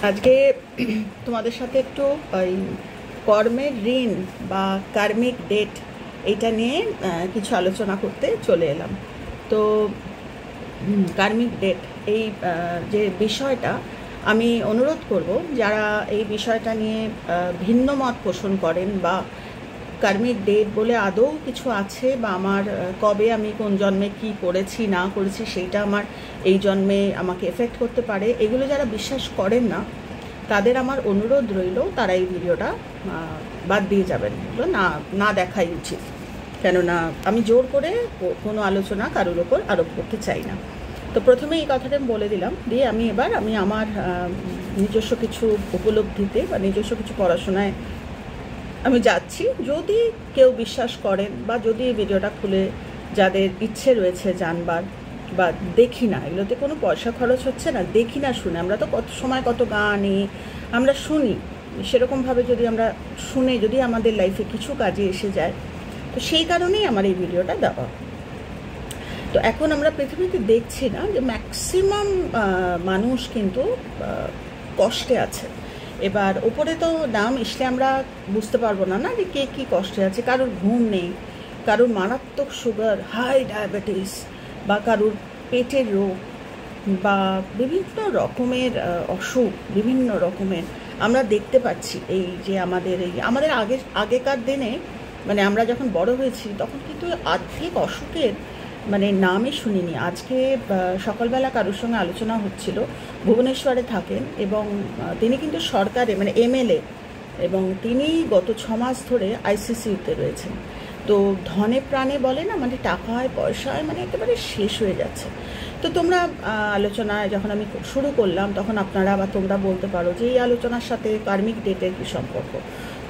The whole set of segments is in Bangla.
আজকে তোমাদের সাথে একটু ওই কর্মের ঋণ বা কার্মিক ডেট এইটা নিয়ে কিছু আলোচনা করতে চলে এলাম। তো কার্মিক ডেট এই যে বিষয়টা, আমি অনুরোধ করব যারা এই বিষয়টা নিয়ে ভিন্ন মত পোষণ করেন বা কার্মিক ডেট বলে আদৌ কিছু আছে বা আমার কবে আমি কোন জন্মে কি করেছি না করেছি সেইটা আমার এই জন্মে আমাকে এফেক্ট করতে পারে, এগুলো যারা বিশ্বাস করেন না তাদের আমার অনুরোধ রইল তারা এই ভিডিওটা বাদ দিয়ে যাবেন, এগুলো না না দেখাই উচিত। কেননা আমি জোর করে কোনো আলোচনা কারোর ওপর আরোপ করতে চাই না। তো প্রথমে এই কথাটা বলে দিলাম, দিয়ে আমি আমার নিজস্ব কিছু উপলব্ধিতে বা নিজস্ব কিছু পড়াশোনায় আমি যাচ্ছি। যদি কেউ বিশ্বাস করেন বা যদি এই ভিডিওটা খুলে যাদের ইচ্ছে রয়েছে জানবার, বা দেখি না, এগুলোতে কোনো পয়সা খরচ হচ্ছে না, দেখি না শুনে, আমরা তো কত সময় কত গানই আমরা শুনি, সেরকমভাবে যদি আমরা শুনে যদি আমাদের লাইফে কিছু কাজে এসে যায়, তো সেই কারণেই আমার এই ভিডিওটা দেওয়া। তো এখন আমরা পৃথিবীতে দেখছি না যে ম্যাক্সিমাম মানুষ কিন্তু কষ্টে আছে। এবার ওপরে তো নাম এসলে আমরা বুঝতে পারবো না না যে কে কী কষ্টে আছে। কারোর ঘুম নেই, কারোর মারাত্মক সুগার, হাই ডায়াবেটিস, বা কারোর পেটের রোগ, বা বিভিন্ন রকমের অসুখ, বিভিন্ন রকমের আমরা দেখতে পাচ্ছি। এই যে আমাদের আগেকার দিনে, মানে আমরা যখন বড় হয়েছি তখন কিন্তু আর্থিক অসুখের মানে নামই শুনিনি। আজকে সকালবেলা কারোর সঙ্গে আলোচনা হচ্ছিল, ভুবনেশ্বরে থাকেন এবং তিনি কিন্তু সরকারে মানে এমএলএ, এবং তিনি গত 6 মাস ধরে আইসিসিউতে রয়েছেন। তো ধনে প্রাণে বলে না, মানে টাকায় পয়সায় মানে একেবারে শেষ হয়ে যাচ্ছে। তো তোমরা আলোচনায় যখন আমি শুরু করলাম তখন আপনারা বা তোমরা বলতে পারো যে এই আলোচনার সাথে কার্মিক ডেটের কী সম্পর্ক।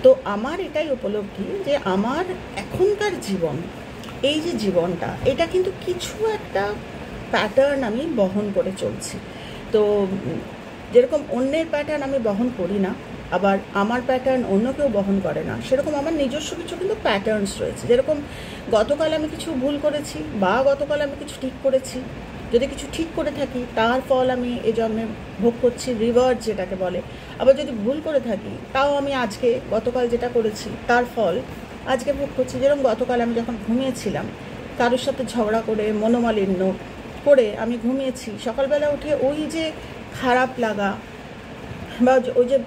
তো আমার এটাই উপলব্ধি যে আমার এখনকার জীবন, এই যে জীবনটা, এটা কিন্তু কিছু একটা প্যাটার্ন আমি বহন করে চলছি। তো যেরকম অন্যের প্যাটার্ন আমি বহন করি না, আবার আমার প্যাটার্ন অন্য কেউ বহন করে না, সেরকম আমার নিজস্ব কিছু কিন্তু প্যাটার্নস রয়েছে। যেরকম গতকাল আমি কিছু ভুল করেছি বা গতকাল আমি কিছু ঠিক করেছি, যদি কিছু ঠিক করে থাকি তার ফল আমি এ জন্মে ভোগ করছি, রিভার্স যেটাকে বলে। আবার যদি ভুল করে থাকি তাও আমি আজকে গতকাল যেটা করেছি তার ফল আজকে ভোগ করছি। যেরকম গতকাল আমি যখন ঘুমিয়েছিলাম, কারোর সাথে ঝগড়া করে মনোমালিন্য করে আমি ঘুমিয়েছি, সকালবেলা উঠে ওই যে খারাপ লাগা বা ওই যে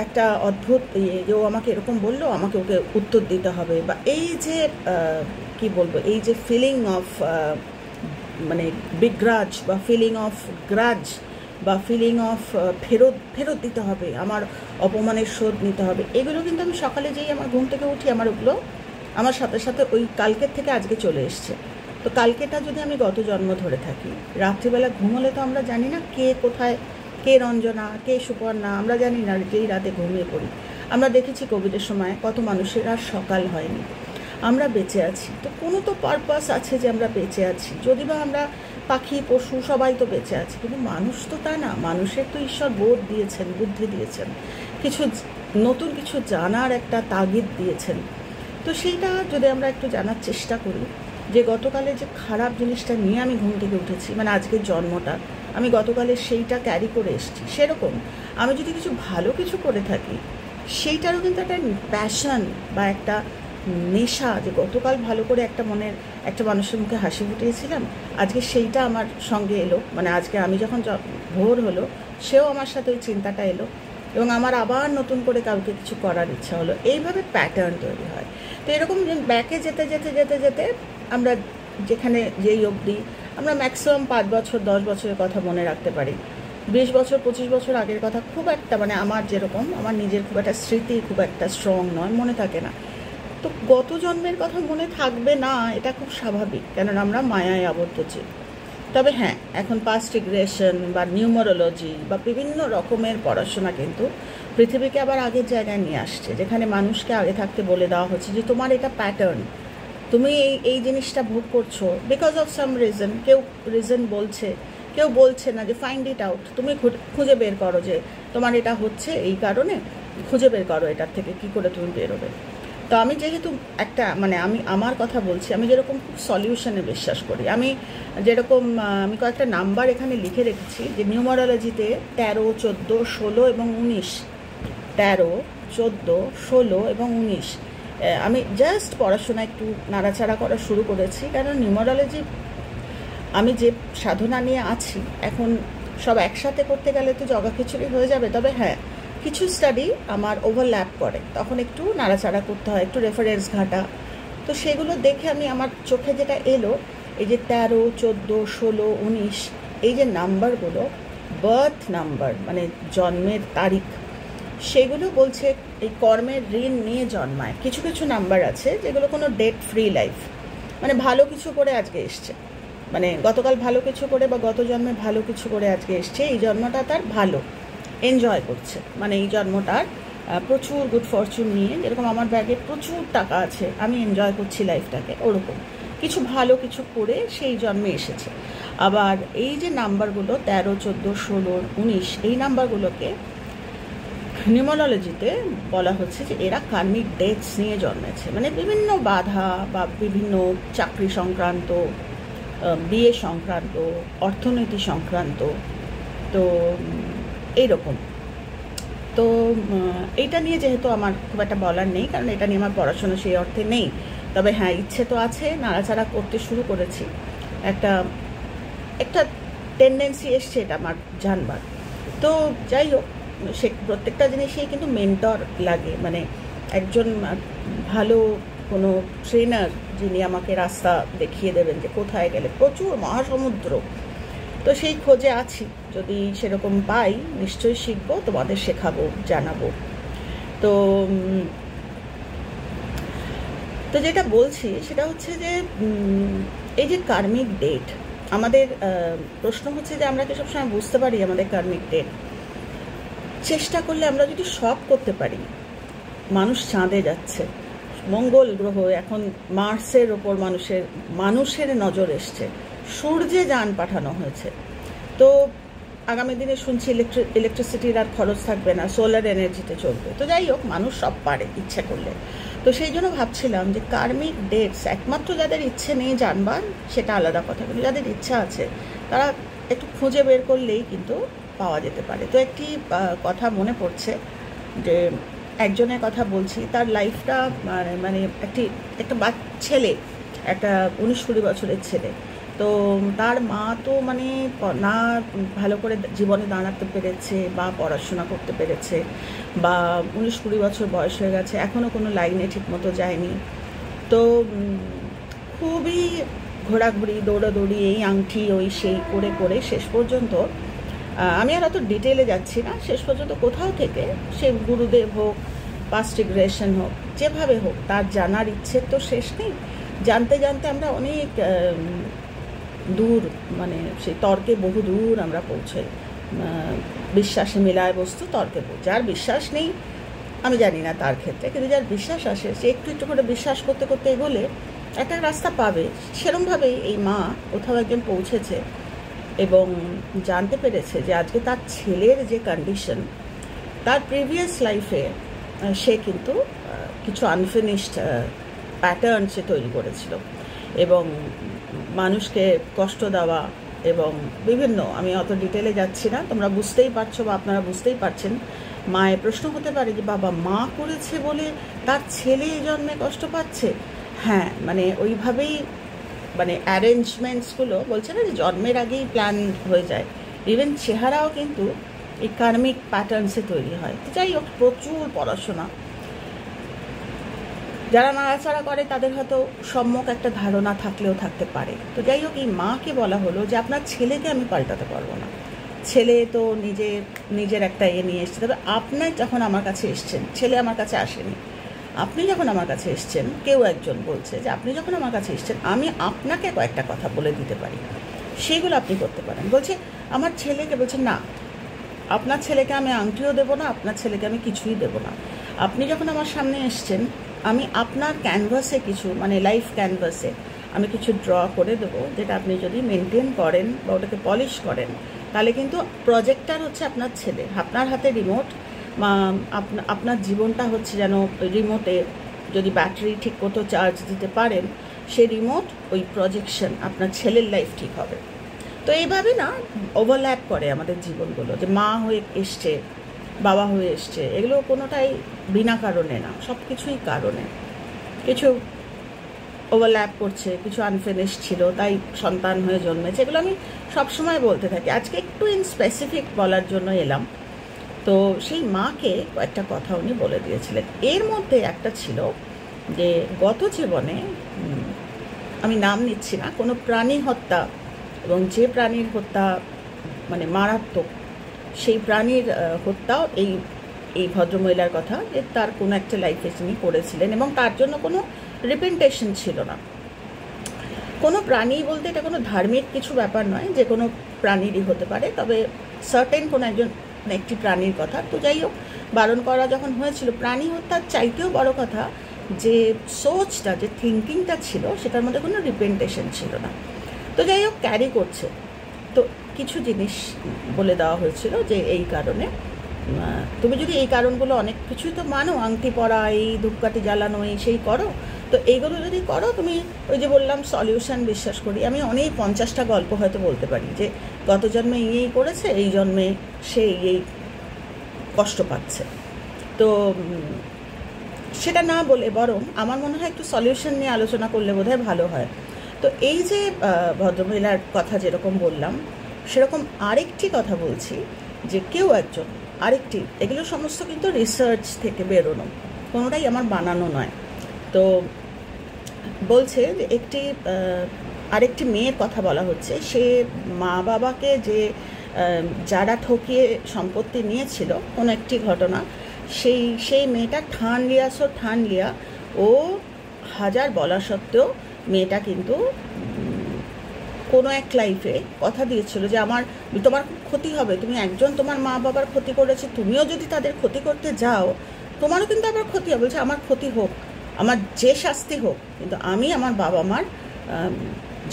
একটা অদ্ভুত যে ও আমাকে এরকম বললো, আমাকে ওকে উত্তর দিতে হবে, বা এই যে কি বলবো, এই যে ফিলিং অফ মানে বিগ্রাজ বা ফিলিং অফ গ্রাজ বা ফিলিং অফ ফেরত দিতে হবে, আমার অপমানের শোধ নিতে হবে, এগুলো কিন্তু আমি সকালে যেই আমার ঘুম থেকে উঠি আমার ওগুলো আমার সাথে সাথে ওই কালকের থেকে আজকে চলে এসছে। তো কালকেটা যদি আমি গত জন্ম ধরে থাকি, রাত্রিবেলা ঘুমোলে তো আমরা জানি না কে কোথায়, কে রঞ্জনা, কে সুপর্ণা, আমরা জানি না। যেই রাতে ঘুমিয়ে পড়ি, আমরা দেখেছি কোভিডের সময় কত মানুষের আর সকাল হয়নি, আমরা বেঁচে আছি। তো কোনো তো পারপাস আছে যে আমরা বেঁচে আছি, যদি বা আমরা পাখি পশু সবাই তো বেঁচে আছে, কিন্তু মানুষ তো তা না। মানুষের তো ঈশ্বর বোধ দিয়েছেন, বুদ্ধি দিয়েছেন, কিছু নতুন কিছু জানার একটা তাগিদ দিয়েছেন। তো সেইটা যদি আমরা একটু জানার চেষ্টা করি, যে গতকালে যে খারাপ জিনিসটা নিয়ে আমি ঘুম থেকে উঠেছি, মানে আজকের জন্মটা আমি গতকালে সেইটা ক্যারি করে এসেছি, সেরকম আমি যদি কিছু ভালো কিছু করে থাকি সেইটারও কিন্তু একটা প্যাশন বা একটা নেশা, যে গতকাল ভালো করে একটা মনের একটা মানুষের মুখে হাসি ফুটিয়েছিলাম, আজকে সেইটা আমার সঙ্গে এলো, মানে আজকে আমি যখন ভোর হলো সেও আমার সাথে ওই চিন্তাটা এলো, এবং আমার আবার নতুন করে কাউকে কিছু করার ইচ্ছা হলো। এইভাবে প্যাটার্ন তৈরি হয়। তো এরকম ব্যাকে যেতে যেতে যেতে যেতে আমরা যেখানে যেই অবধি আমরা ম্যাক্সিমাম 5 বছর 10 বছরের কথা মনে রাখতে পারি, 20 বছর 25 বছর আগের কথা খুব একটা, মানে আমার যেরকম আমার নিজের খুব একটা স্মৃতি খুব একটা স্ট্রং নয়, মনে থাকে না। তো গত জন্মের কথা মনে থাকবে না, এটা খুব স্বাভাবিক, কেননা আমরা মায়ায় আবদ্ধ ছি। তবে হ্যাঁ, এখন পাস্ট রিগ্রেশন বা নিউমারোলজি বা বিভিন্ন রকমের পড়াশোনা কিন্তু পৃথিবীকে আবার আগের জায়গায় নিয়ে আসছে, যেখানে মানুষকে আগে থাকতে বলে দেওয়া হচ্ছে যে তোমার এটা প্যাটার্ন, তুমি এই জিনিসটা ভোগ করছো বিকজ অফ সাম রিজন। কেউ রিজন বলছে, কেউ বলছে না, যে ফাইন্ড ইট আউট, তুমি খুঁজে বের করো যে তোমার এটা হচ্ছে এই কারণে, খুঁজে বের করো এটার থেকে কী করে তুমি বেরোবে। তো আমি যেহেতু একটা মানে আমি আমার কথা বলছি, আমি যেরকম খুব সলিউশনে বিশ্বাস করি, আমি যেরকম আমি কয়েকটা নাম্বার এখানে লিখে রেখেছি যে নিউমারোলজিতে 13, 14, 16 এবং 19, 13, 14, 16 এবং 19, আমি জাস্ট পড়াশোনা একটু নাড়াচাড়া করা শুরু করেছি, কারণ নিউমারোলজি আমি যে সাধনা নিয়ে আছি এখন সব একসাথে করতে গেলে তো জগা খিচুড়ি হয়ে যাবে। তবে হ্যাঁ, কিছু স্টাডি আমার ওভারল্যাপ করে, তখন একটু নাড়াচাড়া করতে হয়, একটু রেফারেন্স ঘাটা। তো সেগুলো দেখে আমি আমার চোখে যেটা এলো, এই যে 13, 14, 16, 19 এই যে নাম্বারগুলো বার্থ নাম্বার মানে জন্মের তারিখ, সেগুলো বলছে এই কর্মের ঋণ নিয়ে জন্মায়। কিছু কিছু নাম্বার আছে যেগুলো কোনো ডেট ফ্রি লাইফ, মানে ভালো কিছু করে আজকে এসছে, মানে গতকাল ভালো কিছু করে বা গত জন্মে ভালো কিছু করে আজকে এসছে, এই জন্মটা তার ভালো এনজয় করছে, মানে এই জন্মটার প্রচুর গুড ফরচুন নিয়ে, যেরকম আমার ব্যাগে প্রচুর টাকা আছে আমি এনজয় করছি লাইফটাকে, ওরকম কিছু ভালো কিছু করে সেই জন্মে এসেছে। আবার এই যে নাম্বারগুলো 13, 14, 16, 19 এই নাম্বারগুলোকে নিউমারোলজিতে বলা হচ্ছে যে এরা কার্মিক ডেটস নিয়ে জন্মেছে, মানে বিভিন্ন বাধা বা বিভিন্ন চাকরি সংক্রান্ত, বিয়ে সংক্রান্ত, অর্থনীতি সংক্রান্ত, তো এইরকম। তো এইটা নিয়ে যেহেতু আমার খুব একটা বলার নেই, কারণ এটা নিয়ে আমার পড়াশোনা সেই অর্থে নেই, তবে হ্যাঁ ইচ্ছে তো আছে, নাড়াচাড়া করতে শুরু করেছি, একটা একটা টেন্ডেন্সি এসছে এটা আমার জানবার। তো যাই হোক, সে প্রত্যেকটা জিনিসেই কিন্তু মেন্টর লাগে, মানে একজন ভালো কোনো ট্রেনার যিনি আমাকে রাস্তা দেখিয়ে দেবেন যে কোথায় গেলে প্রচুর মহাসমুদ্র, তো সেই খোঁজে আছি। যদি সেরকম পাই নিশ্চয়ই শিখবো, তোমাদের শেখাবো, জানাবো। তো তো যেটা বলছি সেটা হচ্ছে যে এই যে কার্মিক ডেট, আমাদের প্রশ্ন হচ্ছে যে আমরা কি সবসময় বুঝতে পারি আমাদের কার্মিক ডেট? চেষ্টা করলে আমরা যদি সব করতে পারি, মানুষ চাঁদে যাচ্ছে, মঙ্গল গ্রহ এখন মার্সের ওপর মানুষের নজর এসছে, সূর্যে যান পাঠানো হয়েছে, তো আগামী দিনে শুনছি ইলেকট্রিসিটির আর খরচ থাকবে না, সোলার এনার্জিতে চলবে। তো যাই হোক, মানুষ সব পারে ইচ্ছে করলে। তো সেই জন্য ভাবছিলাম যে কার্মিক ডেটস একমাত্র যাদের ইচ্ছে নেই জানবার সেটা আলাদা কথা, কিন্তু যাদের ইচ্ছা আছে তারা একটু খুঁজে বের করলেই কিন্তু পাওয়া যেতে পারে। তো একটি কথা মনে পড়ছে যে একজনের কথা বলছি, তার লাইফটা মানে একটা ছেলে, একটা 19-20 বছরের ছেলে, তো তার মা তো মানে না ভালো করে জীবনে দাঁড়াতে পেরেছে বা পড়াশোনা করতে পেরেছে, বা 19-20 বছর বয়স হয়ে গেছে, এখনও কোনো লাইনে ঠিকমতো যায়নি। তো খুবই ঘোরাঘুরি, দৌড়াদৌড়ি, এই আংটি ওই সেই করে করে শেষ পর্যন্ত, আমি আর অত ডিটেলে যাচ্ছি না, শেষ পর্যন্ত কোথাও থেকে সে গুরুদেব হোক, পাস্ট রিগ্রেশন হোক, যেভাবে হোক তার জানার ইচ্ছের তো শেষ নেই। জানতে জানতে আমরা অনেক দূর, মানে সেই তর্কে বহু দূর আমরা পৌঁছাই। বিশ্বাসে মেলায় বস্তু তর্কে, যার বিশ্বাস নেই আমি জানি না তার ক্ষেত্রে, কিন্তু যার বিশ্বাস আসে সে একটু একটু করে বিশ্বাস করতে করতে এগোলে একটা রাস্তা পাবে। সেরমভাবেই এই মা কোথাও একজন পৌঁছেছে এবং জানতে পেরেছে যে আজকে তার ছেলের যে কন্ডিশন, তার প্রিভিয়াস লাইফে সে কিন্তু কিছু আনফিনিশড প্যাটার্ন সে তৈরি করেছিল, এবং মানুষকে কষ্ট দেওয়া এবং বিভিন্ন, আমি অত ডিটেলে যাচ্ছি না, তোমরা বুঝতেই পারছো বা আপনারা বুঝতেই পারছেন। মায়ের প্রশ্ন হতে পারে যে বাবা মা করেছে বলে তার ছেলে এই জন্মে কষ্ট পাচ্ছে। হ্যাঁ, মানে ওইভাবেই, মানে অ্যারেঞ্জমেন্টসগুলো বলছে না যে জন্মের আগেই প্ল্যান হয়ে যায়, ইভেন চেহারাও কিন্তু এই কার্মিক প্যাটার্নসে তৈরি হয়। তো যাই হোক, প্রচুর পড়াশোনা, যারা নাড়াচাড়া করে তাদের হয়তো সম্যক একটা ধারণা থাকলেও থাকতে পারে। তো যাই হোক, এই মাকে বলা হলো যে আপনার ছেলেকে আমি পাল্টাতে পারবো না, ছেলে তো নিজের একটা নিয়ে এসছে, তবে আপনার যখন আমার কাছে এসছেন, ছেলে আমার কাছে আসেনি, আপনি যখন আমার কাছে এসছেন, কেউ একজন বলছে যে আপনি যখন আমার কাছে এসছেন আমি আপনাকে কয়েকটা কথা বলে দিতে পারি, সেগুলো আপনি করতে পারেন। বলছে আমার ছেলেকে, বলছে না, আপনার ছেলেকে আমি আংটিও দেবো না, আপনার ছেলেকে আমি কিছুই দেবো না। আপনি যখন আমার সামনে এসছেন আমি আপনার ক্যানভাসে কিছু, মানে লাইফ ক্যানভাসে আমি কিছু ড্র করে দেবো, যেটা আপনি যদি মেনটেন করেন বা ওটাকে পলিশ করেন, তাহলে কিন্তু প্রজেক্টার হচ্ছে আপনার ছেলে, আপনার হাতে রিমোট, আপনার জীবনটা হচ্ছে যেন রিমোটে যদি ব্যাটারি ঠিক মতো চার্জ দিতে পারেন, সে রিমোট ওই প্রজেকশন আপনার ছেলের লাইফ ঠিক হবে। তো এইভাবে না ওভারল্যাপ করে আমাদের জীবনগুলো, যে মা হয়ে এসছে, বাবা হয়ে এসছে, এগুলো কোনোটাই বিনা কারণে না, সব কিছুই কারণে। কিছু ওভারল্যাপ করছে, কিছু আনফিনিশ ছিল, তাই সন্তান হয়ে জন্মেছে, এগুলো আমি সবসময় বলতে থাকি। আজকে একটু ইন স্পেসিফিক বলার জন্য এলাম। তো সেই মাকে কয়েকটা কথা উনি বলে দিয়েছিলেন। এর মধ্যে একটা ছিল যে গত জীবনে, আমি নাম নিচ্ছি না, কোনো প্রাণী হত্যা, এবং যে প্রাণীর হত্যা মানে মারাত্মক, সেই প্রাণীর হত্যাও এই ভদ্রমহিলার কথা, যে তার কোনো একটা লাইফে তিনি করেছিলেন, এবং তার জন্য কোনো রিপেন্টেশন ছিল না। কোনো প্রাণী বলতে এটা কোনো ধার্মিক কিছু ব্যাপার নয়, যে কোনো প্রাণীরই হতে পারে, তবে সার্টেন কোনো একটি প্রাণীর কথা। তো যাই হোক, বারণ করা যখন হয়েছিল, প্রাণী হত্যার চাইতেও বড় কথা যে সোচটা, যে থিঙ্কিংটা ছিল, সেটার মধ্যে কোনো রিপেন্টেশন ছিল না। তো যাই হোক, ক্যারি করছে। তো কিছু জিনিস বলে দেওয়া হয়েছিল যে এই কারণে, তুমি যদি এই কারণগুলো অনেক কিছুই তো মানো, আংটি পরা, এই ধূপকাঠি জ্বালানো, এই সেই করো, তো এইগুলো যদি করো তুমি, ওই যে বললাম সলিউশন বিশ্বাস করি আমি, অনেক 50টা গল্প হয়তো বলতে পারি যে গত জন্মে এই করেছে, এই জন্মে সে এই কষ্ট পাচ্ছে। তো সেটা না বলে বরং আমার মনে হয় একটু সলিউশন নিয়ে আলোচনা করলে বোধহয় ভালো হয়। তো এই যে ভদ্রমহিলার কথা যেরকম বললাম, সেরকম আরেকটি কথা বলছি, যে কেউ একজন আরেকটি, এগুলো সমস্ত কিন্তু রিসার্চ থেকে বেরোনো, কোনোটাই আমার বানানো নয়। তো বলছে যে আরেকটি মেয়ের কথা বলা হচ্ছে, সে মা বাবাকে যারা ঠকিয়ে সম্পত্তি নিয়েছিল, কোনো একটি ঘটনা, সেই মেয়েটা ঠান লিয়া, ও হাজার বলা সত্ত্বেও মেয়েটা কিন্তু কোনো এক লাইফে কথা দিয়েছিল যে তোমার খুব ক্ষতি হবে, তুমি একজন তোমার মা বাবার ক্ষতি করেছে, তুমিও যদি তাদের ক্ষতি করতে যাও, তোমারও কিন্তু আবার ক্ষতি হবে। বলছে আমার ক্ষতি হোক, আমার যে শাস্তি হোক, কিন্তু আমি আমার বাবা মার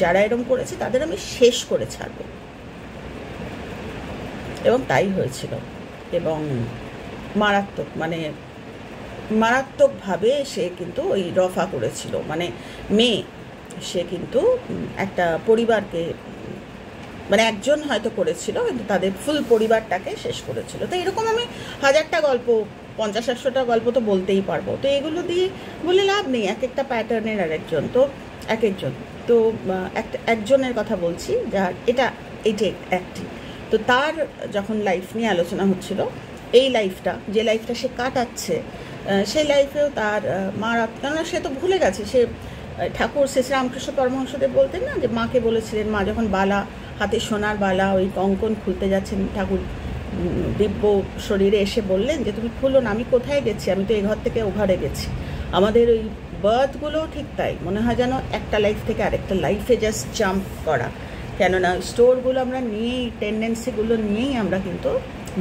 যারা এরকম করেছে তাদের আমি শেষ করে ছাড়ব। এবং তাই হয়েছিল, এবং মারাত্মকভাবে সে কিন্তু ওই রফা করেছিল, মানে মেয়ে, সে কিন্তু একটা পরিবারকে, মানে একজন হয়তো করেছিল, কিন্তু তাদের ফুল পরিবারটাকে শেষ করেছিল। তো এরকম আমি 1000টা গল্প, 50-100টা গল্প তো বলতেই পারবো। তো এগুলো দিয়ে বলে লাভ নেই, এক একটা প্যাটার্নের আরেকজন, তো এক একজন। তো একজনের কথা বলছি, যার এইটা একটি, তো তার যখন লাইফ নিয়ে আলোচনা হচ্ছিল, এই লাইফটা, যে লাইফটা সে কাটাচ্ছে, সেই লাইফেও তার কেননা সে তো ভুলে গেছে, সে ঠাকুর শ্রী রামকৃষ্ণ পরমহংসদেব বলতেন না, যে মাকে বলেছিলেন, মা যখন বালা, হাতে সোনার বালা, ওই কঙ্কন খুলতে যাচ্ছেন, ঠাকুর দিব্য শরীরে এসে বললেন যে তুমি খুলো না, আমি কোথায় গেছি, আমি তো এই ঘর থেকে ও ঘরে গেছি। আমাদের ওই বার্থগুলোও ঠিক তাই, মনে হয় যেন একটা লাইফ থেকে আরেকটা লাইফে জাস্ট জাম্প করা, কেননা স্টোরগুলো আমরা নিয়েই, টেন্ডেন্সিগুলো নিয়েই আমরা কিন্তু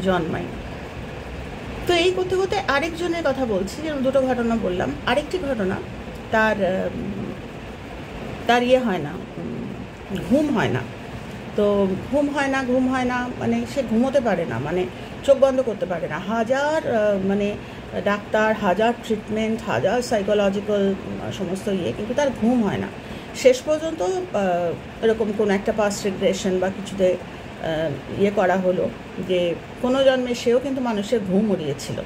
জন্মাই। তো এই করতে করতে আরেকজনের কথা বলছি, যেমন দুটো ঘটনা বললাম। আরেকটি ঘটনা, তার ইয়ে হয় না, ঘুম হয় না। তো ঘুম হয় না মানে সে ঘুমোতে পারে না, মানে চোখ বন্ধ করতে পারে না, হাজার মানে ডাক্তার, হাজার ট্রিটমেন্ট, হাজার সাইকোলজিক্যাল সমস্ত ইয়ে, কিন্তু তার ঘুম হয় না। শেষ পর্যন্ত এরকম কোনো একটা পাস্ট রিগ্রেশন বা কিছুতে ইয়ে করা হলো যে কোনো জন্মে সেও কিন্তু মানুষের ঘুম উড়িয়েছিল।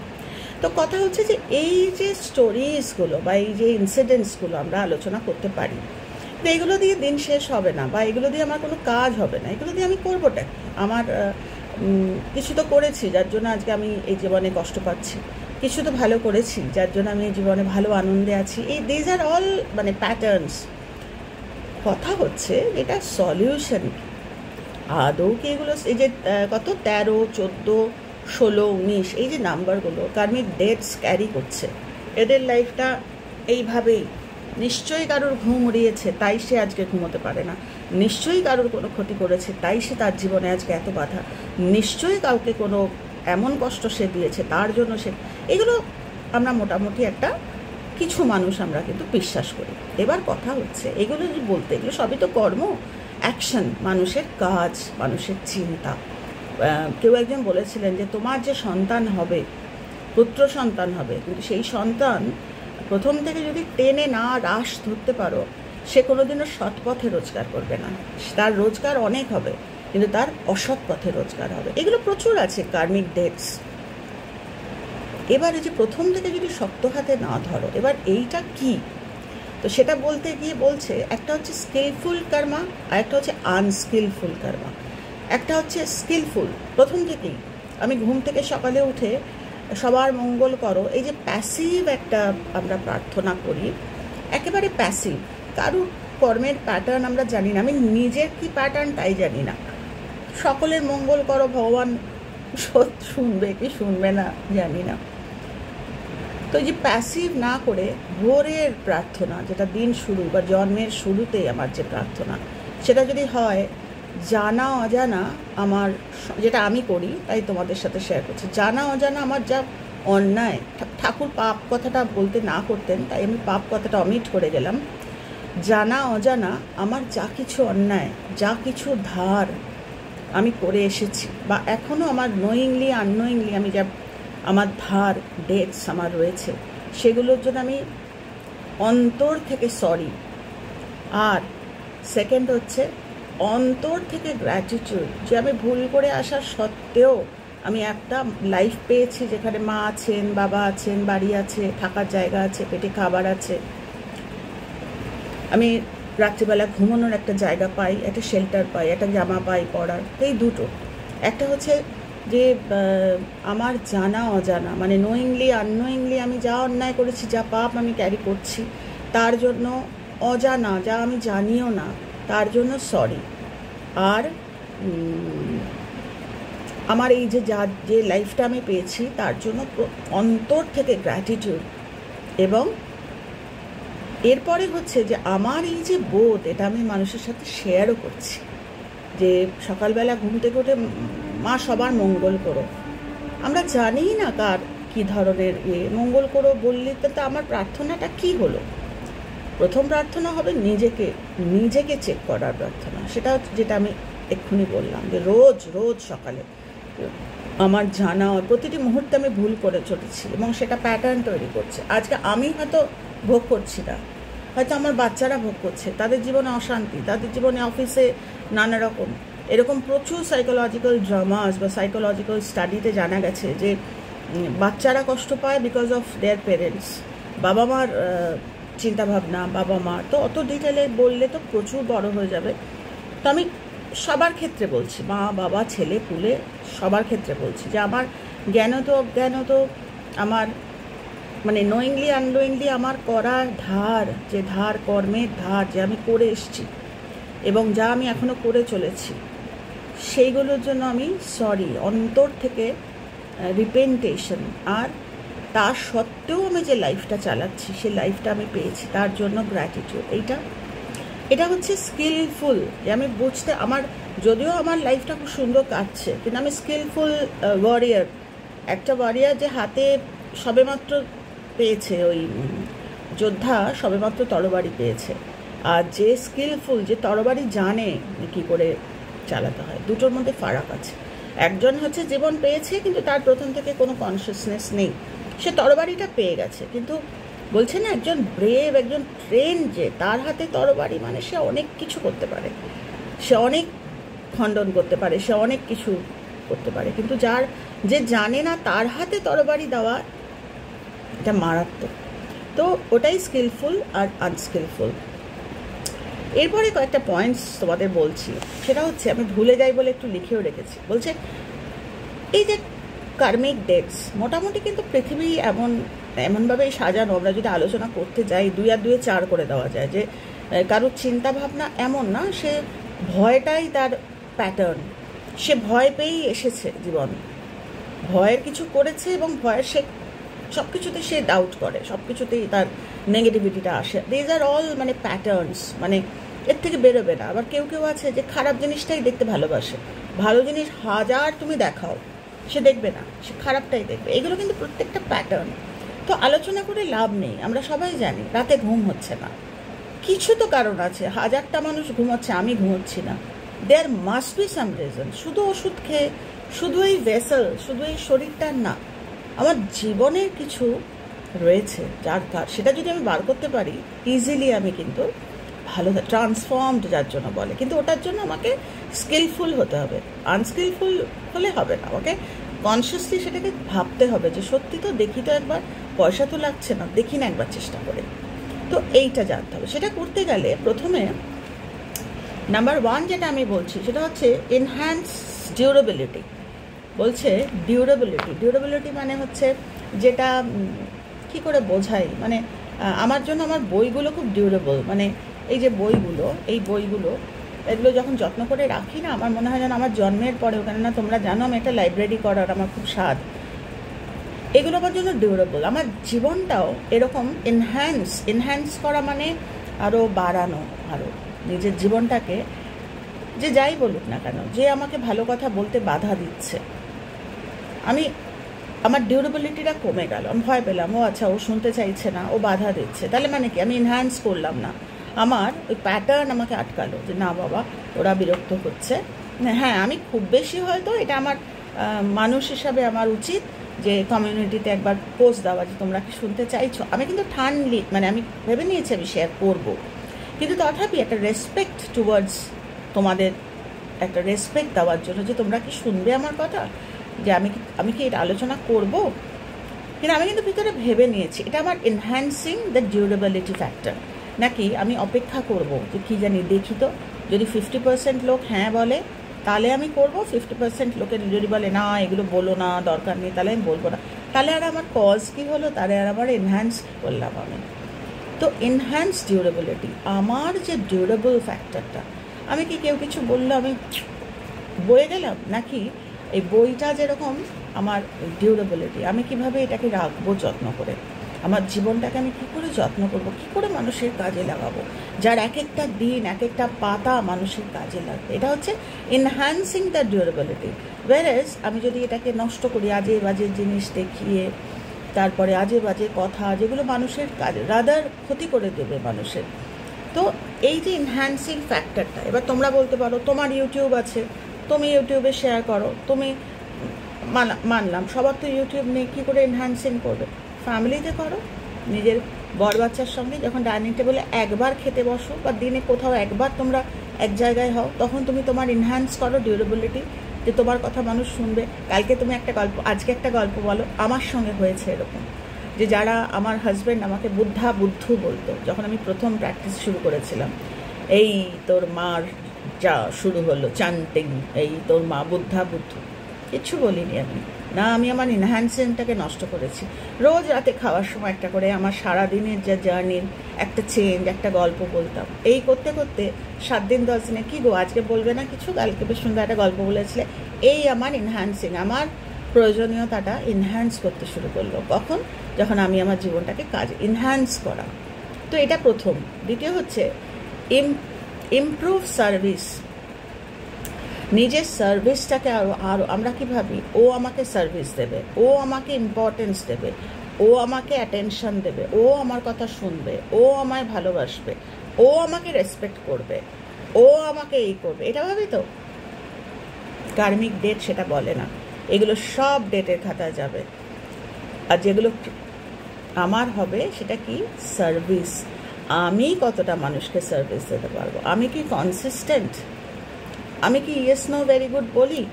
তো কথা হচ্ছে যে এই যে স্টোরিজগুলো বা এই যে ইনসিডেন্টসগুলো আমরা আলোচনা করতে পারি, তো এগুলো দিয়ে দিন শেষ হবে না, বা এগুলো দিয়ে আমার কোনো কাজ হবে না, এগুলো দিয়ে আমি করবোটা, আমার কিছু তো করেছি যার জন্য আজকে আমি এই জীবনে কষ্ট পাচ্ছি, কিছু তো ভালো করেছি যার জন্য আমি এই জীবনে ভালো আনন্দে আছি। দিজ আর অল মানে প্যাটার্নস। কথা হচ্ছে এটা সলিউশন আদৌ কি এগুলো, এই যে কত 13, 14, 16, 19 এই যে নাম্বারগুলো কার্মিক ডেটস ক্যারি করছে, এদের লাইফটা এইভাবেই। নিশ্চয়ই কারোর ঘুম উড়িয়েছে, তাই সে আজকে ঘুমোতে পারে না। নিশ্চয়ই কারোর কোনো ক্ষতি করেছে, তাই সে তার জীবনে আজকে এত বাধা। নিশ্চয়ই কাউকে কোনো এমন কষ্ট সে দিয়েছে, তার জন্য সে, এগুলো আমরা মোটামুটি একটা কিছু মানুষ আমরা কিন্তু বিশ্বাস করি। এবার কথা হচ্ছে এগুলো যে বলতে, এগুলো সবই তো কর্ম, অ্যাকশন, মানুষের কাজ, মানুষের চিন্তা। কেউ একজন বলেছিলেন যে তোমার যে সন্তান হবে, পুত্র সন্তান হবে, কিন্তু সেই সন্তান প্রথম থেকে যদি টেনে না রাশ ধরতে পারো, সে কোনোদিনও সৎ পথে রোজগার করবে না। তার রোজগার অনেক হবে, কিন্তু তার অসৎ পথে রোজগার হবে। এগুলো প্রচুর আছে কার্মিক ডেটস। এবার এই যে প্রথম থেকে যদি শক্ত হাতে না ধরো, এবার এইটা কি, তো সেটা বলতে গিয়ে বলছে একটা হচ্ছে স্কিলফুল কর্মা, আর একটা হচ্ছে আনস্কিলফুল কর্মা। একটা হচ্ছে স্কিলফুল, প্রথম থেকেই আমি ঘুম থেকে সকালে উঠে সবার মঙ্গল করো, এই যে প্যাসিভ একটা আমরা প্রার্থনা করি, একেবারে প্যাসিভ, কারুর কর্মের প্যাটার্ন আমরা জানি না, আমি নিজের কি প্যাটার্ন তাই জানি না। সকলের মঙ্গল করো, ভগবান শুনবে কি শুনবে না জানি না। তো এই যে প্যাসিভ না করে ভোরের প্রার্থনা, যেটা দিন শুরু বা জন্মের শুরুতেই আমার যে প্রার্থনা, সেটা যদি হয়, জানা অজানা আমার, যেটা আমি করি তাই তোমাদের সাথে শেয়ার করছি, জানা অজানা আমার যা অন্যায়, ঠাকুর পাপ কথাটা বলতে না করতেন তাই আমি পাপ কথাটা অমিট করে গেলাম। জানা অজানা আমার যা কিছু অন্যায়, যা কিছু ধার আমি করে এসেছি, বা এখনও আমার নোয়িংলি আননোয়িংলি আমি যা আমার ধার ডেটস আমার রয়েছে, সেগুলোর জন্য আমি অন্তর থেকে সরি। আর সেকেন্ড হচ্ছে অন্তর থেকে গ্র্যাটিটিউড, যে আমি ভুল করে আসার সত্ত্বেও আমি একটা লাইফ পেয়েছি, যেখানে মা আছেন, বাবা আছেন, বাড়ি আছে, থাকার জায়গা আছে, পেটে খাবার আছে, আমি রাত্রিবেলা ঘুমানোর একটা জায়গা পাই, একটা শেল্টার পাই, একটা জামা পাই পরার। এই দুটো, একটা হচ্ছে যে আমার জানা অজানা, মানে নোয়িংলি আননোয়িংলি আমি যা অন্যায় করেছি, যা পাপ আমি ক্যারি করছি, তার জন্য অজানা, যা আমি জানিও না, তার জন্য সরি। আর আমার এই যে লাইফটা আমি পেয়েছি তার জন্য অন্তর থেকে গ্র্যাটিটিউড। এবং এরপরে হচ্ছে যে আমার এই যে বোধ, এটা আমি মানুষের সাথে শেয়ারও করছি, যে সকালবেলা ঘুম থেকে উঠে মা সবার মঙ্গল করো। আমরা জানি না কার কী ধরনের মঙ্গল করো বললে, তো আমার প্রার্থনাটা কি হলো? প্রথম প্রার্থনা হবে নিজেকে চেক করার প্রার্থনা, সেটা যেটা আমি এক্ষুনি বললাম, যে রোজ রোজ সকালে আমার জানা প্রতিটি মুহূর্তে আমি ভুল করে চলেছি এবং সেটা প্যাটার্ন তৈরি করছে। আজকে আমি হয়তো ভোগ করছি না, হয়তো আমার বাচ্চারা ভোগ করছে, তাদের জীবনে অশান্তি, তাদের জীবনে অফিসে নানা রকম এরকম প্রচুর সাইকোলজিক্যাল ড্রামাস বা সাইকোলজিক্যাল স্টাডিতে জানা গেছে যে বাচ্চারা কষ্ট পায় বিকজ অফ দেয়ার পেরেন্টস, বাবা মার চিন্তাভাবনা, বাবা মার। তো অত ডিটেলে বললে তো প্রচুর বড় হয়ে যাবে। তো আমি সবার ক্ষেত্রে বলছি, মা বাবা ছেলে পুলে সবার ক্ষেত্রে বলছি, যে আমার জ্ঞানত অজ্ঞানত, আমার মানে নোয়িংলি আননোয়িংলি আমার করা ধার, যে ধার কর্মের ধার যে আমি করে এসেছি এবং যা আমি এখনও করে চলেছি, সেইগুলোর জন্য আমি সরি, অন্তর থেকে রিপেন্টেশন। আর তার সত্ত্বেও আমি যে লাইফটা চালাচ্ছি, সেই লাইফটা আমি পেয়েছি, তার জন্য গ্র্যাটিটিউড। এটা হচ্ছে স্কিলফুল, যে আমি বুঝতে, আমার যদিও আমার লাইফটা খুব সুন্দর কাটছে, কিন্তু আমি স্কিলফুল ওয়ারিয়ার, একটা ওয়ারিয়ার যে হাতে সবেমাত্র পেয়েছে, ওই যোদ্ধা সবেমাত্র তরবারি পেয়েছে, আর যে স্কিলফুল, যে তরবারি জানে কী করে চালাতে হয়, দুটোর মধ্যে ফারাক আছে। একজন হচ্ছে জীবন পেয়েছে কিন্তু তার প্রথম থেকে কোনো কনসিয়াসনেস নেই, সে তরবারিটা পেয়ে গেছে, কিন্তু বলছে না একজন ব্রেভ, একজন ট্রেন, যে তার হাতে তরবারি, মানে সে অনেক কিছু করতে পারে, সে অনেক খণ্ডন করতে পারে, সে অনেক কিছু করতে পারে, কিন্তু যে জানে না তার হাতে তরবারি দেওয়া, এটা মারাত্মক। তো ওটাই স্কিলফুল আর আনস্কিলফুল। এরপরে কয়েকটা পয়েন্টস তোমাদের বলছি, সেটা হচ্ছে আমি ভুলে যাই বলে একটু লিখেও রেখেছি। বলছে এই যে কার্মিক ডেটস, মোটামুটি কিন্তু পৃথিবী এমনভাবেই সাজানো, আমরা যদি আলোচনা করতে যাই 2 আর 2 4 করে দেওয়া যায়, যে কারোর চিন্তা ভাবনা এমন না, সে ভয়টাই তার প্যাটার্ন, সে ভয় পেয়েই এসেছে জীবন, ভয়ের কিছু করেছে এবং ভয়ের সে সব কিছুতে সে ডাউট করে, সব কিছুতেই তার নেগেটিভিটিটা আসে। দিজ আর অল মানে প্যাটার্নস, মানে এর থেকে বেরোবে না। আবার কেউ আছে যে খারাপ জিনিসটাই দেখতে ভালোবাসে, ভালো জিনিস হাজার তুমি দেখাও সে দেখবে না, সে খারাপটাই দেখবে। এগুলো কিন্তু প্রত্যেকটা প্যাটার্ন। তো আলোচনা করে লাভ নেই, আমরা সবাই জানি রাতে ঘুম হচ্ছে না, কিছু তো কারণ আছে, হাজারটা মানুষ ঘুমোচ্ছে, আমি ঘুমোচ্ছি না, there must be some reason. শুধু ওষুধ খেয়ে, শুধু এই ভেসেল, শুধু এই শরীরটার না, আমার জীবনের কিছু রয়েছে, যার সেটা যদি আমি বার করতে পারি ইজিলি, আমি কিন্তু ভালো ট্রান্সফর্মড যার জন্য বলে, কিন্তু ওটার জন্য আমাকে স্কিলফুল হতে হবে। আনস্কিলফুল হলে হবে না, আমাকে কনসিয়াসলি সেটাকে ভাবতে হবে যে সত্যি তো দেখি তো একবার, পয়সা তো লাগছে না, দেখি না একবার চেষ্টা করে। তো এইটা জানতে হবে। সেটা করতে গেলে প্রথমে নাম্বার 1 যেটা আমি বলছি সেটা হচ্ছে এনহ্যান্স ডিউরেবিলিটি। বলছে ডিউরেবিলিটি মানে হচ্ছে যেটা কি করে বোঝাই, মানে আমার জন্য আমার বইগুলো খুব ডিউরেবল। মানে এই যে বইগুলো, এই বইগুলো এগুলো যখন যত্ন করে রাখি না, আমার মনে হয় যেন আমার জন্মের পরেও, কেননা তোমরা জানো আমি একটা লাইব্রেরি করার আমার খুব স্বাদ, এগুলো আমার জন্য ডিউরেবল। আমার জীবনটাও এরকম এনহ্যান্স করা, মানে আরও বাড়ানো, আরও নিজের জীবনটাকে, যে যাই বলুক না কেন, যে আমাকে ভালো কথা বলতে বাধা দিচ্ছে, আমার ডিউরেবিলিটিটা কমে গেল, আমি ভয় পেলাম, ও আচ্ছা ও শুনতে চাইছে না, ও বাধা দিচ্ছে, তাহলে মানে কি আমি এনহ্যান্স করলাম না, আমার ওই প্যাটার্ন আমাকে আটকালো যে না বাবা ওরা বিরক্ত হচ্ছে। হ্যাঁ, আমি খুব বেশি হয়তো এটা আমার মানুষ হিসাবে আমার উচিত যে কমিউনিটিতে একবার পোস্ট দেওয়া যে তোমরা কি শুনতে চাইছো। আমি কিন্তু মানে আমি ভেবে নিয়েছি আমি শেয়ার করবো, কিন্তু তথাপি একটা রেসপেক্ট টুয়ার্ডস তোমাদের, একটা রেসপেক্ট দেওয়ার জন্য যে তোমরা কি শুনবে আমার কথা, যে আমি কি এটা আলোচনা করব। কিন্তু আমি কিন্তু ভিতরে ভেবে নিয়েছি এটা আমার এনহ্যান্সিং দ্য ডিউরেবিলিটি ফ্যাক্টর, নাকি আমি অপেক্ষা করব যে কি জানি দেখি তো, যদি 50% লোক হ্যাঁ বলে তাহলে আমি করব, 50% লোকের যদি বলে না এগুলো বলো না দরকার নেই তাহলে আমি বলবো না, তাহলে আর আমার কজ কি হলো, তাহলে আর আমার এনহ্যান্স করলাম আমি। তো এনহ্যান্স ডিউরেবিলিটি, আমার যে ডিউরেবল ফ্যাক্টরটা, আমি কি কেউ কিছু বললো আমি বয়ে গেলাম, নাকি এই বইটা যেরকম আমার ডিউরেবিলিটি, আমি কিভাবে এটাকে রাখবো যত্ন করে, আমার জীবনটাকে আমি কী করে যত্ন করবো, কী করে মানুষের কাজে লাগাবো, যার এক একটা দিন এক একটা পাতা মানুষের কাজে লাগবে। এটা হচ্ছে এনহ্যান্সিং দ্য ডিউরেবিলিটি। ওয়ারেজ আমি যদি এটাকে নষ্ট করি, আজে বাজে জিনিস দেখিয়ে, তারপরে আজে বাজে কথা যেগুলো মানুষের কাজে রাদার ক্ষতি করে দেবে মানুষের। তো এই যে এনহ্যান্সিং ফ্যাক্টরটা, এবার তোমরা বলতে পারো তোমার ইউটিউব আছে, তুমি ইউটিউবে শেয়ার করো, তুমি মানলাম সবার তো ইউটিউব নেই, কী করে এনহ্যান্সিং করবে, ফ্যামিলিতে করো, নিজের বর বাচ্চার সঙ্গে যখন ডাইনিং টেবিলে একবার খেতে বসো বা দিনে কোথাও একবার তোমরা এক জায়গায় হও, তখন তুমি তোমার এনহ্যান্স করো ডিউরেবিলিটি, যে তোমার কথা মানুষ শুনবে। কালকে তুমি একটা গল্প, আজকে একটা গল্প বলো, আমার সঙ্গে হয়েছে এরকম, যে যারা আমার হাজব্যান্ড আমাকে বুদ্ধু বলতো যখন আমি প্রথম প্র্যাকটিস শুরু করেছিলাম, এই তোর মার যা শুরু হলো চান্টিং, এই তোর মা বুদ্ধু, কিচ্ছু বলিনি আমি, না আমি আমার এনহ্যান্সিংটাকে নষ্ট করেছি। রোজ রাতে খাওয়ার সময় একটা করে আমার সারাদিনের যা জার্নির একটা চেঞ্জ, একটা গল্প বলতাম। এই করতে করতে 7 দিন 10 দিনে, কী গো আজকে বলবে না কিছু, কালকে বেশ সুন্দর একটা গল্প বলেছিলে, এই আমার এনহ্যান্সিং, আমার প্রয়োজনীয়তাটা এনহ্যান্স করতে শুরু করলো। কখন? যখন আমি আমার জীবনটাকে এনহ্যান্স করা। তো এটা প্রথম। দ্বিতীয় হচ্ছে ইমপ্রুভ সার্ভিস। নিজের সার্ভিসটাকে আরও আমরা কী ভাবি, ও আমাকে সার্ভিস দেবে, ও আমাকে ইম্পর্টেন্স দেবে, ও আমাকে অ্যাটেনশন দেবে, ও আমার কথা শুনবে, ও আমায় ভালোবাসবে, ও আমাকে রেসপেক্ট করবে, ও আমাকে এই করবে, এটা ভাবি তো। কার্মিক ডেট সেটা বলে না, এগুলো সব ডেটের খাতায় যাবে। আর যেগুলো আমার হবে সেটা কি, সার্ভিস। আমি কতটা মানুষকে সার্ভিস দিতে পারবো, আমি কি কনসিস্টেন্ট, আমি কি ইয়েস নো ভেরি গুড বলি,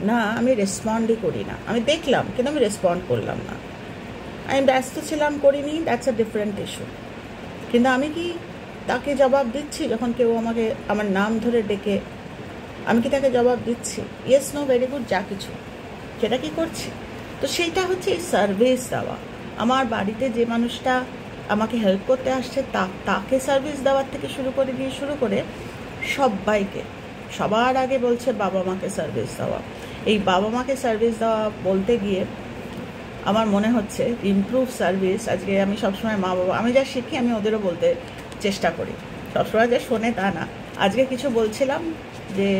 না আমি রেসপন্ডই করি না, আমি দেখলাম কিন্তু আমি রেসপন্ড করলাম না, আমি ব্যস্ত ছিলাম করিনি, দ্যাটস আ ডিফারেন্ট ইস্যু। কিন্তু আমি কি তাকে জবাব দিচ্ছি যখন কেউ আমাকে আমার নাম ধরে ডেকে, আমি কি তাকে জবাব দিচ্ছি, ইয়েস নো ভেরি গুড যা কিছু, সেটা কি করছি? তো সেইটা হচ্ছে এই সার্ভিস দেওয়া। আমার বাড়িতে যে মানুষটা আমাকে হেল্প করতে আসছে তাকে সার্ভিস দেওয়ার থেকে শুরু করে সবাইকে, সবার আগে বলছে বাবা মাকে সার্ভিস দেওয়া। এই বাবা মাকে সার্ভিস দেওয়া বলতে গিয়ে আমার মনে হচ্ছে ইমপ্রুভ সার্ভিস। আজকে আমি সবসময় মা বাবা, আমি যা শিখি আমি ওদেরও বলতে চেষ্টা করি, সবসময় যে শোনে তা না। আজকে কিছু বলছিলাম যে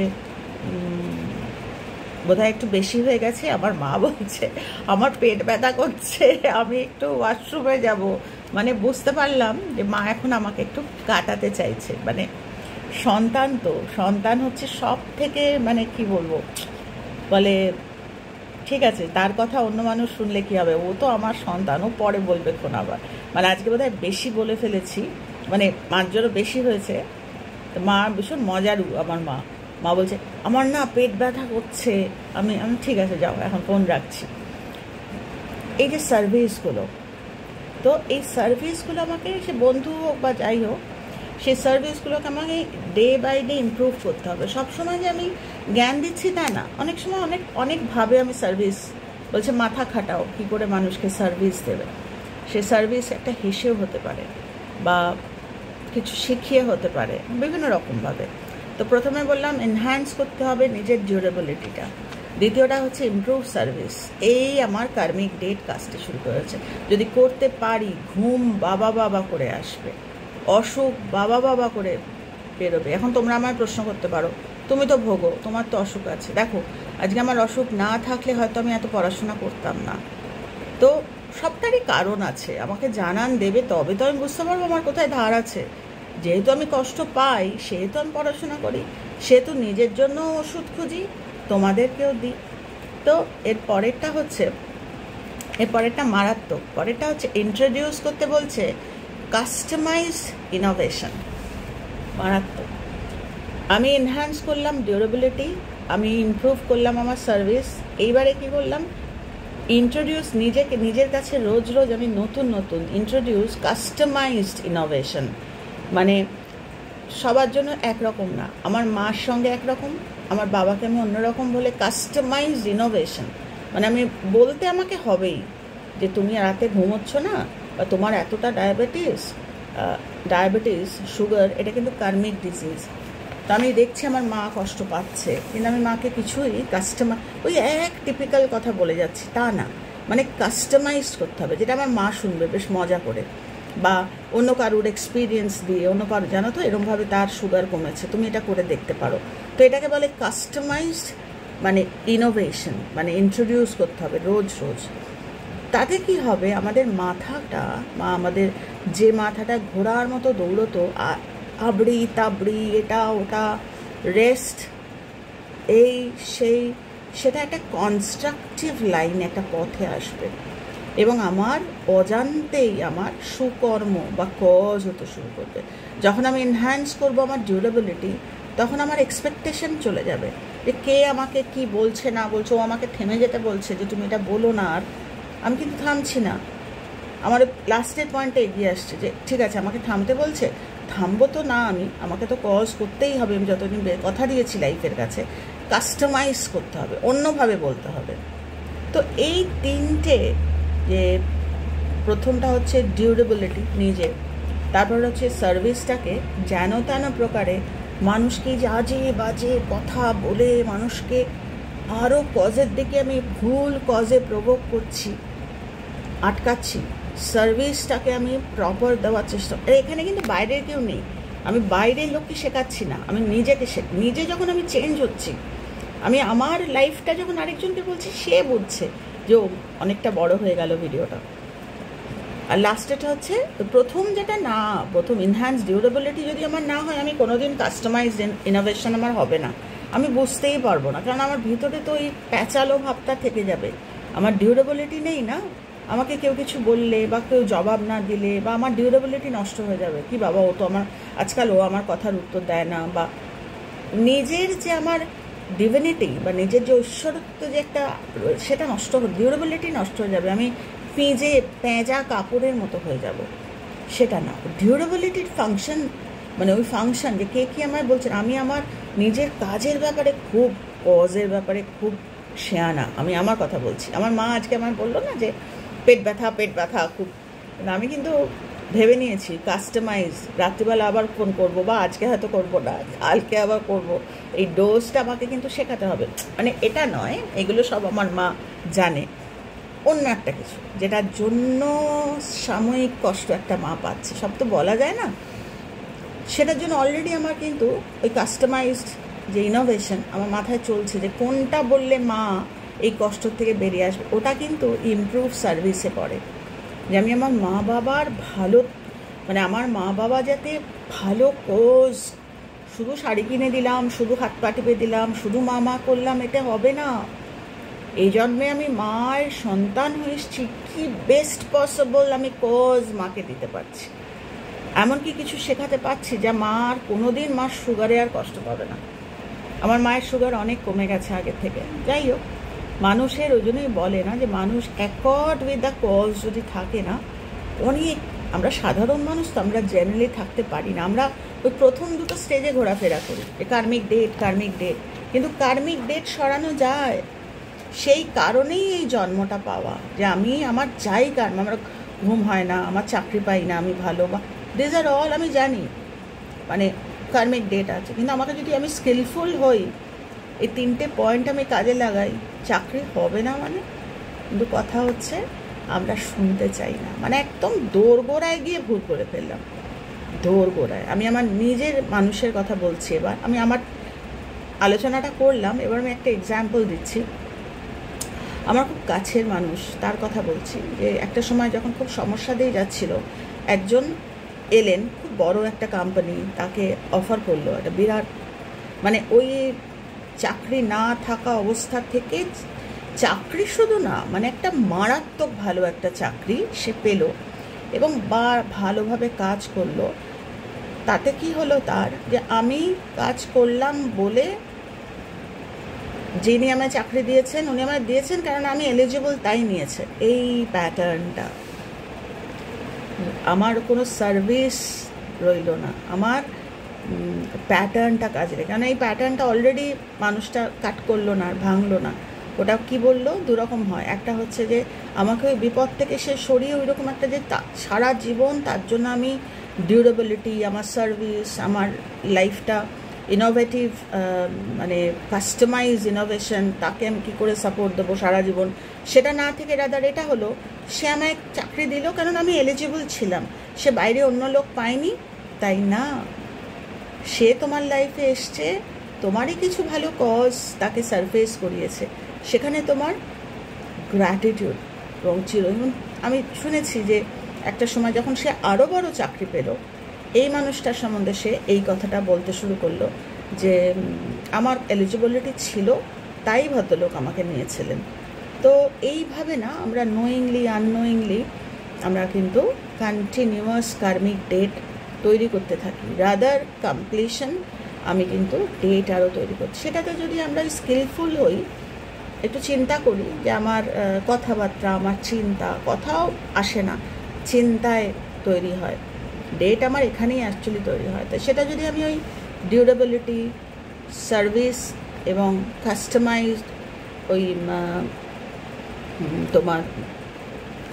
বোধহয় একটু বেশি হয়ে গেছে, আমার মা বলছে আমার পেট ব্যথা করছে, আমি একটু ওয়াশরুমে যাব। মানে বুঝতে পারলাম যে মা এখন আমাকে একটু কাটাতে চাইছে। মানে সন্তান হচ্ছে সব থেকে, মানে কি বলবো, বলে ঠিক আছে, তার কথা অন্য মানুষ শুনলে কী হবে, ও তো আমার সন্তান, ও পরে বলবে কোন আবার, মানে আজকে বোধহয় বেশি বলে ফেলেছি, মানে মার জন্য বেশি হয়েছে। তো মা ভীষণ মজারু, আমার মা মা বলছে আমার না পেট ব্যথা করছে, আমি আমি ঠিক আছে যাও এখন ফোন রাখছি। এই যে সার্ভিসগুলো, তো এই সার্ভিসগুলো আমাকে, সে বন্ধু হোক বা যাই হোক, সেই সার্ভিসগুলোকে আমাকে ডে বাই ডে ইমপ্রুভ করতে হবে। সবসময় যে আমি জ্ঞান দিচ্ছি তা না, অনেক সময় অনেকভাবে আমি সার্ভিস, বলছে মাথা খাটাও কী করে মানুষকে সার্ভিস দেবে, সে সার্ভিস একটা হিসেব হতে পারে বা কিছু শিখিয়ে হতে পারে বিভিন্ন রকমভাবে। তো প্রথমে বললাম এনহ্যান্স করতে হবে নিজের ডিউরেবিলিটিটা, দ্বিতীয়টা হচ্ছে ইমপ্রুভ সার্ভিস। এই আমার কার্মিক ডেট কাজটা শুরু করেছে, যদি করতে পারি ঘুম বাবা বাবা করে আসবে, অসুখ বাবা বাবা করে বেরোবে। এখন তোমরা আমায় প্রশ্ন করতে পারো, তুমি তো ভোগো, তোমার তো অসুখ আছে। দেখো আজকে আমার অসুখ না থাকলে হয়তো আমি এত পড়াশোনা করতাম না। তো সবটারই কারণ আছে, আমাকে জানান দেবে তবে তো আমি বুঝতে পারবো আমার কোথায় ধার আছে। যেহেতু আমি কষ্ট পাই সেহেতু আমি পড়াশোনা করি, সেহেতু নিজের জন্য ওষুধ খুঁজি, তোমাদেরকেও দিই। তো এর পরেরটা মারাত্মক। পরেরটা হচ্ছে ইন্ট্রোডিউস করতে বলছে কাস্টমাইজ ইনোভেশন, মারাত্মক। আমি এনহ্যান্স করলাম ডিউরেবিলিটি, আমি ইমপ্রুভ করলাম আমার সার্ভিস, এইবারে কি করলাম ইন্ট্রোডিউস নিজের কাছে রোজ রোজ আমি নতুন ইন্ট্রোডিউস কাস্টমাইজড ইনোভেশন। মানে সবার জন্য একরকম না, আমার মার সঙ্গে একরকম, আমার বাবাকে আমি অন্যরকম বলে কাস্টমাইজড ইনোভেশন। মানে আমি বলতে আমাকে হবেই যে তুমি রাতে ঘুমোচ্ছ না, বা তোমার এতটা ডায়াবেটিস সুগার, এটা কিন্তু কার্মিক ডিজিজ। তো আমি দেখছি আমার মা কষ্ট পাচ্ছে, কিন্তু আমি মাকে কিছুই ওই এক টিপিক্যাল কথা বলে যাচ্ছি তা না, মানে কাস্টমাইজ করতে হবে, যেটা আমার মা শুনবে বেশ মজা করে, বা অন্য কারোর এক্সপিরিয়েন্স দিয়ে, অন্য কারো জানো তো এরমভাবে তার সুগার কমেছে, তুমি এটা করে দেখতে পারো। তো এটাকে বলে কাস্টমাইজড, মানে ইনোভেশন, মানে ইন্ট্রোডিউস করতে হবে রোজ রোজ। তাতে কি হবে, আমাদের আমাদের যে মাথাটা ঘোড়ার মতো দৌড়তো, আবড়ি তাবড়ি এটা ওটা রেস্ট এই সেই, সেটা একটা কনস্ট্রাকটিভ লাইন, একটা পথে আসবে, এবং আমার অজান্তেই আমার সুকর্ম বা কজ হতে শুরু করবে। যখন আমি এনহ্যান্স করবো আমার ডিউরেবিলিটি, তখন আমার এক্সপেকটেশন চলে যাবে যে কে আমাকে কি বলছে না বলছে, ও আমাকে থেমে যেতে বলছে যে তুমি এটা বলো না, আর আমি কিন্তু থামছি না, আমার লাস্টের পয়েন্টে এগিয়ে আসছে যে ঠিক আছে আমাকে থামতে বলছে, থামবো তো না, আমাকে তো কজ করতেই হবে, আমি যতদিন কথা দিয়েছি লাইফের কাছে, কাস্টমাইজ করতে হবে, অন্যভাবে বলতে হবে। তো এই তিনটে, যে প্রথমটা হচ্ছে ডিউরেবিলিটি নিজে, তারপর হচ্ছে সার্ভিসটাকে যেন তেন প্রকারে মানুষকে যে আজে বাজে কথা বলে মানুষকে আরও কজের দিকে আমি ভুল কজে প্রভোগ করছি, আটকাচ্ছি, সার্ভিসটাকে আমি প্রপার দেওয়ার চেষ্টা। এখানে কিন্তু বাইরের কেউ নেই, আমি বাইরের লোককে শেখাচ্ছি না, আমি নিজে যখন আমি চেঞ্জ হচ্ছি, আমি আমার লাইফটা যখন আরেকজনকে বলছি, সে বুঝছে যে অনেকটা বড় হয়ে গেল ভিডিওটা। আর লাস্টেটা হচ্ছে প্রথম ইনহ্যান্স ডিউরেবিলিটি যদি আমার না হয়, আমি কোনোদিন কাস্টমাইজড ইনোভেশন আমার হবে না, আমি বুঝতেই পারবো না, কারণ আমার ভিতরে তো ওই প্যাঁচালো ভাবটা থেকে যাবে, আমার ডিউরেবিলিটি নেই না, আমাকে কেউ কিছু বললে বা কেউ জবাব না দিলে, বা আমার ডিউরেবিলিটি নষ্ট হয়ে যাবে, কি বাবা ও তো আজকাল আমার কথার উত্তর দেয় না, বা নিজের যে আমার ডিভিনিটি বা নিজের যে ঐশ্বরত্ব যে একটা, সেটা ডিউরেবিলিটি নষ্ট হয়ে যাবে, আমি পেঁজা কাপড়ের মতো হয়ে যাব, সেটা না। ডিউরেবিলিটির ফাংশন, মানে ওই ফাংশন যে কে কি আমায় বলছেন, আমি আমার নিজের কাজের ব্যাপারে খুব, কজের ব্যাপারে খুব শেয়ানা, আমি আমার কথা বলছি। আমার মা আজকে আমায় বললো না যে পেট ব্যথা খুব, আমি কিন্তু ভেবে নিয়েছি কাস্টমাইজ, রাত্রিবেলা আবার ফোন করবো, বা আজকে হয়তো করবো না, কালকে আবার করবো, এই ডোজটা আমাকে কিন্তু শেখাতে হবে। মানে এটা নয়, এগুলো সব আমার মা জানে, অন্য একটা কিছু যেটার জন্য সাময়িক কষ্ট একটা মা পাচ্ছে, সব তো বলা যায় না, সেটার জন্য অলরেডি আমার কিন্তু ওই কাস্টমাইজড যে ইনোভেশন আমার মাথায় চলছে, যে কোনটা বললে মা এই কষ্ট থেকে বেরিয়ে আসবে, ওটা কিন্তু ইমপ্রুভ সার্ভিসে পড়ে। যে আমি আমার মা বাবার ভালো, মানে আমার মা বাবা যাতে ভালো কোজ, শুধু শাড়ি কিনে দিলাম, শুধু হাত পা টিপে দিলাম, শুধু মা করলাম, এটা হবে না। এই জন্মে আমি মায়ের সন্তান হয়ে এসেছি, কি বেস্ট পসিবল আমি কজ মাকে দিতে পারছি, এমনকি কিছু শেখাতে পারছি যা মার কোনোদিন মার সুগারে আর কষ্ট পাবে না। আমার মায়ের সুগার অনেক কমে গেছে আগের থেকে। যাই হোক, মানুষের ওই জন্যই বলে না যে মানুষ অ্যাকর্ড উইথ দ্য কজ যদি থাকে না, অনেক, আমরা সাধারণ মানুষ তো আমরা জেনারেলি থাকতে পারি না। আমরা ওই প্রথম দুটো স্টেজে ঘোরাফেরা করি, কার্মিক ডেট, কিন্তু কার্মিক ডেট সরানো যায়। সেই কারণেই এই জন্মটা পাওয়া, যে আমি আমার যাই কারণ, আমার ঘুম হয় না, আমার চাকরি পাই না, আমি ভালো, বা দিস আর অল আমি জানি, মানে কার্মিক ডেট আছে। কিন্তু আমাকে যদি আমি স্কিলফুল হই, এই 3টে পয়েন্ট আমি কাজে লাগাই, চাকরি হবে না মানে। কিন্তু কথা হচ্ছে আমরা শুনতে চাই না, মানে একদম দোরগোড়ায় গিয়ে ভুল করে ফেললাম, দোরগোড়ায়। আমি আমার নিজের মানুষের কথা বলছি, এবার আমি আমার আলোচনাটা করলাম, এবার আমি একটা এক্সাম্পল দিচ্ছি। আমার খুব কাছের মানুষ, তার কথা বলছি, যে একটা সময় যখন খুব সমস্যা দিয়ে যাচ্ছিল, একজন এলেন, খুব বড় একটা কোম্পানি তাকে অফার করলো একটা বিরাট, মানে ওই চাকরি না থাকা অবস্থা থেকে চাকরি শুধু না, মানে একটা মারাত্মক ভালো একটা চাকরি সে পেল, এবং ভালোভাবে কাজ করলো। তাতে কি হলো তার, যে আমি কাজ করলাম বলে যিনি আমায় চাকরি দিয়েছেন, উনি আমায় দিয়েছেন কারণ আমি এলিজিবল, তাই নিয়েছে। এই প্যাটার্নটা, আমার কোনো সার্ভিস রইল না, আমার প্যাটার্নটা কাজে লাগে। কারণ এই প্যাটার্নটা অলরেডি মানুষটা কাট করলো না, ভাঙলো না। ওটা কি বললো, দুরকম হয়। একটা হচ্ছে যে আমাকে ওই বিপদ থেকে সে সরিয়ে ওই রকম একটা, যে সারা জীবন তার জন্য আমি ডিউরেবিলিটি, আমার সার্ভিস, আমার লাইফটা ইনোভেটিভ, মানে কাস্টমাইজ ইনোভেশন, তাকে আমি কী করে সাপোর্ট দেবো সারা জীবন, সেটা না থেকে রাদার এটা হলো, সে আমায় চাকরি দিল কারণ আমি এলিজিবল ছিলাম, সে বাইরে অন্য লোক পায়নি, তাই না। সে তোমার লাইফে এসছে, তোমারই কিছু ভালো কজ তাকে সারফেস করিয়েছে, সেখানে তোমার গ্র্যাটিটিউড এবং চিরদিন। আমি শুনেছি যে একটা সময় যখন সে আরও বড় চাকরি পেল, এই মানুষটার সম্বন্ধে সে এই কথাটা বলতে শুরু করলো যে আমার এলিজিবিলিটি ছিল, তাই ভদ্রলোক আমাকে নিয়েছিলেন। তো এইভাবে না আমরা নোয়িংলি আননোয়িংলি আমরা কিন্তু কন্টিনিউয়াস কার্মিক ডেট তৈরি করতে থাকি, রাদার কমপ্লিশন। আমি কিন্তু ডেট আরও তৈরি করছি। সেটাতে যদি আমরা স্কিলফুল হই, একটু চিন্তা করি যে আমার কথাবার্তা, আমার চিন্তা, কথাও আসে না, চিন্তায় তৈরি হয়, ডেট আমার এখানেই অ্যাকচুয়ালি তৈরি হয়। তো সেটা যদি আমি ওই ডিউরেবিলিটি, সার্ভিস এবং কাস্টমাইজড, ওই তোমার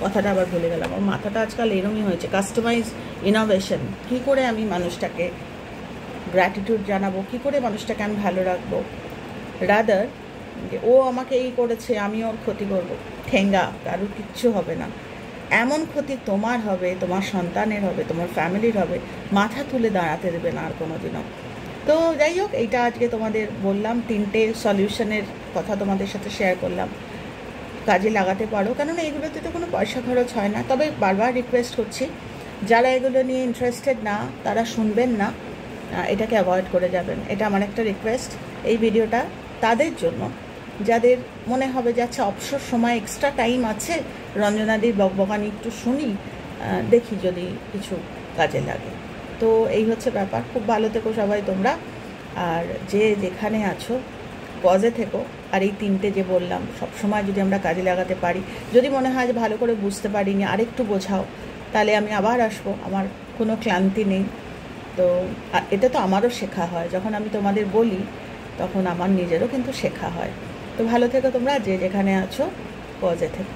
কথাটা আবার ভুলে গেলাম, আমার মাথাটা আজকাল এরমই হয়েছে, কাস্টমাইজ ইনোভেশন, কী করে আমি মানুষটাকে গ্র্যাটিটিউড জানাবো, কী করে মানুষটাকে আমি ভালো রাখবো, রাদার যে ও আমাকে এই করেছে আমি ওর ক্ষতি করবো, ঠেঙ্গা, কারোর কিচ্ছু হবে না। এমন ক্ষতি তোমার হবে, তোমার সন্তানের হবে, তোমার ফ্যামিলির হবে, মাথা তুলে দাঁড়াতে দেবে না আর কোনো দিনও। তো যাই হোক, এইটা আজকে তোমাদের বললাম, 3টে সলিউশনের কথা তোমাদের সাথে শেয়ার করলাম, কাজে লাগাতে পারো। কেননা এগুলোতে তো কোনো পয়সা খরচ হয় না। তবে বারবার রিকোয়েস্ট করছি, যারা এগুলো নিয়ে ইন্টারেস্টেড না, তারা শুনবেন না, এটাকে অ্যাভয়েড করে যাবেন, এটা আমার একটা রিকোয়েস্ট। এই ভিডিওটা তাদের জন্য যাদের মনে হবে যে আচ্ছা অবসর সময় এক্সট্রা টাইম আছে, রঞ্জনাদির বকবকানি একটু শুনি, দেখি যদি কিছু কাজে লাগে। তো এই হচ্ছে ব্যাপার। খুব ভালো থেকো সবাই তোমরা, আর যে যেখানে আছো কজে থেকো। আর এই 3টে যে বললাম, সবসময় যদি আমরা কাজে লাগাতে পারি, যদি মনে হয় যে ভালো করে বুঝতে পারিনি, আরেকটু বোঝাও, তাহলে আমি আবার আসবো, আমার কোনো ক্লান্তি নেই। তো এটা তো আমারও শেখা হয়, যখন আমি তোমাদের বলি তখন আমার নিজেরও কিন্তু শেখা হয়। তো ভালো থেকো তোমরা, যে যেখানে আছো কজে থেকো।